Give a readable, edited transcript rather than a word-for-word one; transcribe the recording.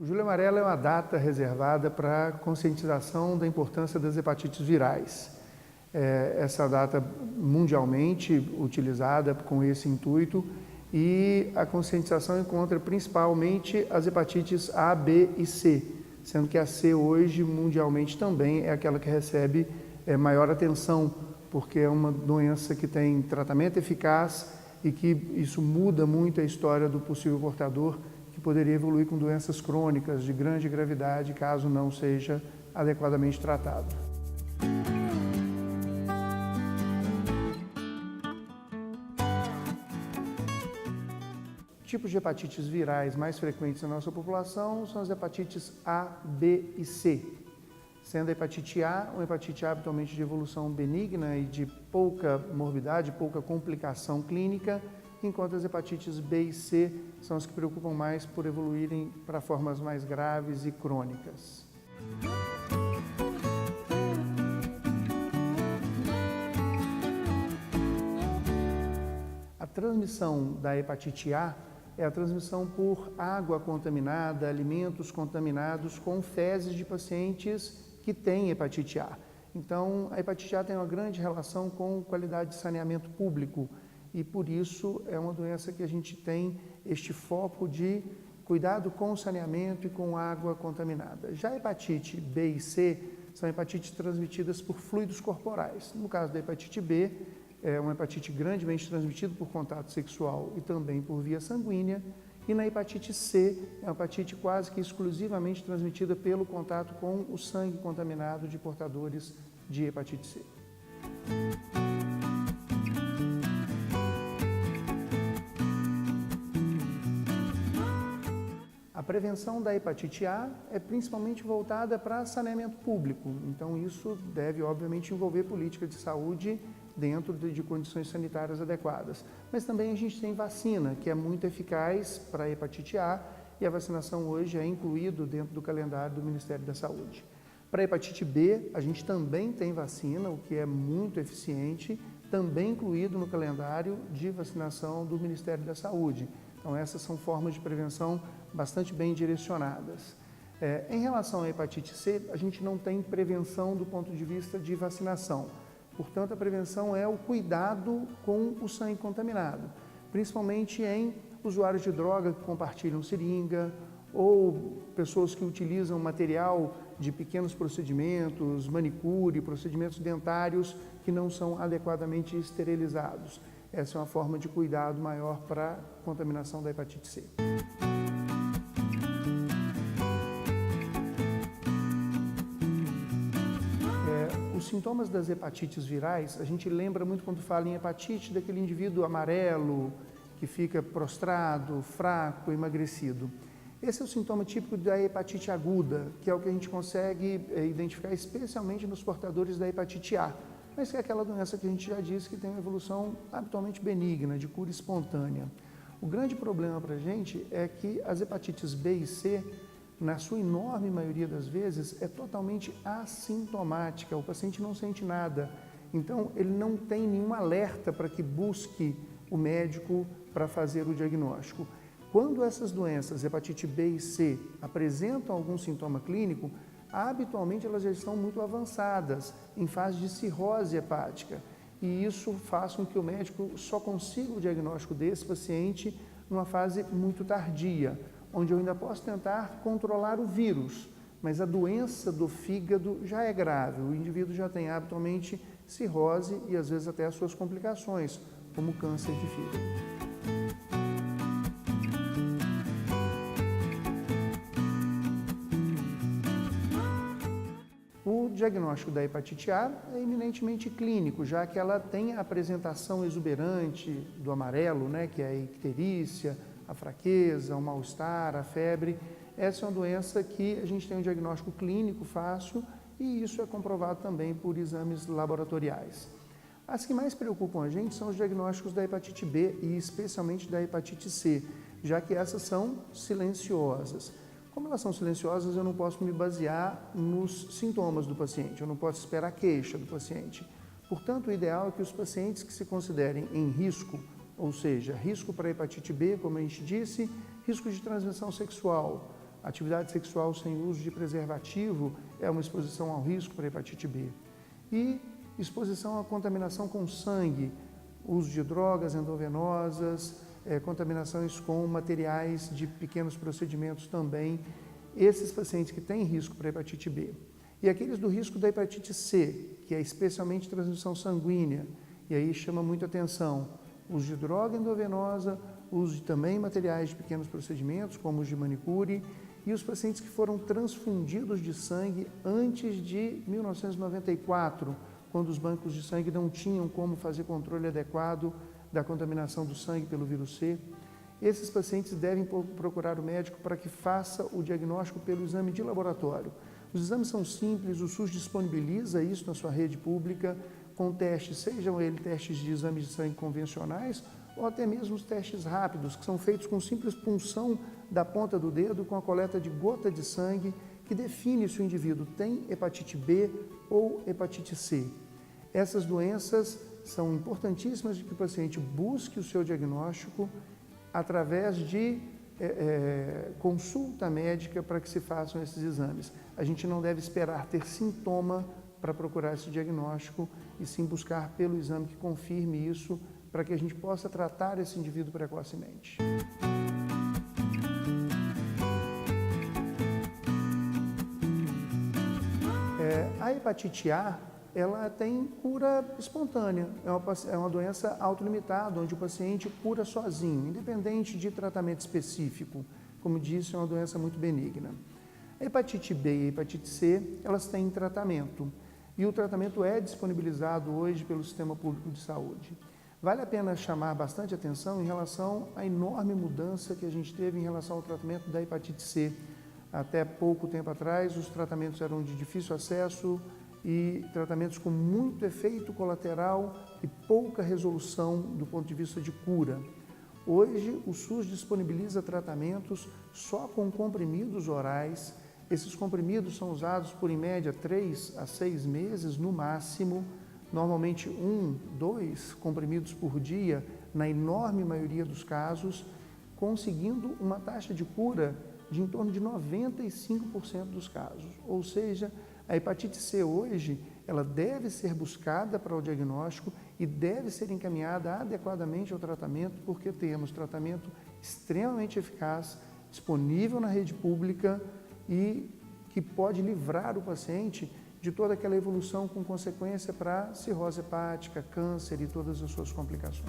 Julho Amarelo é uma data reservada para a conscientização da importância das hepatites virais. Essa data mundialmente utilizada com esse intuito e a conscientização encontra principalmente as hepatites A, B e C, sendo que a C hoje mundialmente também é aquela que recebe maior atenção, porque é uma doença que tem tratamento eficaz e que isso muda muito a história do possível portador, que poderia evoluir com doenças crônicas de grande gravidade, caso não seja adequadamente tratado. Tipos de hepatites virais mais frequentes na nossa população são as hepatites A, B e C, sendo a hepatite A uma hepatite habitualmente de evolução benigna e de pouca morbidade, pouca complicação clínica, enquanto as hepatites B e C são as que preocupam mais por evoluírem para formas mais graves e crônicas. A transmissão da hepatite A é a transmissão por água contaminada, alimentos contaminados com fezes de pacientes que têm hepatite A. Então, a hepatite A tem uma grande relação com qualidade de saneamento público e, por isso, é uma doença que a gente tem este foco de cuidado com o saneamento e com água contaminada. Já a hepatite B e C são hepatites transmitidas por fluidos corporais. No caso da hepatite B, é uma hepatite grandemente transmitida por contato sexual e também por via sanguínea. E na hepatite C, é uma hepatite quase que exclusivamente transmitida pelo contato com o sangue contaminado de portadores de hepatite C. A prevenção da hepatite A é principalmente voltada para saneamento público, então isso deve, obviamente, envolver política de saúde dentro de condições sanitárias adequadas. Mas também a gente tem vacina, que é muito eficaz para a hepatite A, e a vacinação hoje é incluído dentro do calendário do Ministério da Saúde. Para a hepatite B, a gente também tem vacina, o que é muito eficiente, também incluído no calendário de vacinação do Ministério da Saúde. Então, essas são formas de prevenção bastante bem direcionadas. Em relação à hepatite C, a gente não tem prevenção do ponto de vista de vacinação. Portanto, a prevenção é o cuidado com o sangue contaminado, principalmente em usuários de droga que compartilham seringa ou pessoas que utilizam material de pequenos procedimentos, manicure, procedimentos dentários que não são adequadamente esterilizados. Essa é uma forma de cuidado maior para a contaminação da hepatite C. Os sintomas das hepatites virais, a gente lembra muito quando fala em hepatite daquele indivíduo amarelo, que fica prostrado, fraco, emagrecido. Esse é o sintoma típico da hepatite aguda, que é o que a gente consegue identificar especialmente nos portadores da hepatite A, mas que é aquela doença que a gente já disse que tem uma evolução habitualmente benigna, de cura espontânea. O grande problema para a gente é que as hepatites B e C, na sua enorme maioria das vezes, é totalmente assintomática, o paciente não sente nada, então ele não tem nenhum alerta para que busque o médico para fazer o diagnóstico. Quando essas doenças, hepatite B e C, apresentam algum sintoma clínico, habitualmente elas já estão muito avançadas, em fase de cirrose hepática, e isso faz com que o médico só consiga o diagnóstico desse paciente numa fase muito tardia, onde eu ainda posso tentar controlar o vírus, mas a doença do fígado já é grave, o indivíduo já tem habitualmente cirrose e às vezes até as suas complicações, como câncer de fígado. O diagnóstico da hepatite A é eminentemente clínico, já que ela tem a apresentação exuberante do amarelo, que é a icterícia, a fraqueza, o mal-estar, a febre. Essa é uma doença que a gente tem um diagnóstico clínico fácil e isso é comprovado também por exames laboratoriais. As que mais preocupam a gente são os diagnósticos da hepatite B e especialmente da hepatite C, já que essas são silenciosas. Como elas são silenciosas, eu não posso me basear nos sintomas do paciente, eu não posso esperar a queixa do paciente. Portanto, o ideal é que os pacientes que se considerem em risco, ou seja, risco para a hepatite B, como a gente disse, risco de transmissão sexual, Atividade sexual sem uso de preservativo é uma exposição ao risco para hepatite B. E exposição à contaminação com sangue, uso de drogas endovenosas, contaminações com materiais de pequenos procedimentos também, esses pacientes que têm risco para hepatite B. E aqueles do risco da hepatite C, que é especialmente transmissão sanguínea, e aí chama muito atenção, uso de droga endovenosa, uso de também materiais de pequenos procedimentos, como os de manicure, e os pacientes que foram transfundidos de sangue antes de 1994, quando os bancos de sangue não tinham como fazer controle adequado da contaminação do sangue pelo vírus C. Esses pacientes devem procurar o médico para que faça o diagnóstico pelo exame de laboratório. Os exames são simples, o SUS disponibiliza isso na sua rede pública, com testes, sejam eles testes de exames de sangue convencionais ou até mesmo os testes rápidos, que são feitos com simples punção da ponta do dedo com a coleta de gota de sangue, que define se o indivíduo tem hepatite B ou hepatite C. Essas doenças são importantíssimas de que o paciente busque o seu diagnóstico através de consulta médica para que se façam esses exames. A gente não deve esperar ter sintoma para procurar esse diagnóstico e sim buscar pelo exame que confirme isso para que a gente possa tratar esse indivíduo precocemente. A hepatite A, ela tem cura espontânea, é uma doença autolimitada, onde o paciente cura sozinho, independente de tratamento específico. Como disse, é uma doença muito benigna. A hepatite B e a hepatite C, elas têm tratamento, e o tratamento é disponibilizado hoje pelo Sistema Público de Saúde. Vale a pena chamar bastante atenção em relação à enorme mudança que a gente teve em relação ao tratamento da hepatite C. Até pouco tempo atrás, os tratamentos eram de difícil acesso e tratamentos com muito efeito colateral e pouca resolução do ponto de vista de cura. Hoje, o SUS disponibiliza tratamentos só com comprimidos orais. Esses comprimidos são usados por, em média, 3 a 6 meses no máximo, normalmente 1, 2 comprimidos por dia, na enorme maioria dos casos, conseguindo uma taxa de cura de em torno de 95% dos casos. Ou seja, a hepatite C hoje, ela deve ser buscada para o diagnóstico e deve ser encaminhada adequadamente ao tratamento, porque temos tratamento extremamente eficaz, disponível na rede pública e que pode livrar o paciente de toda aquela evolução com consequência para cirrose hepática, câncer e todas as suas complicações.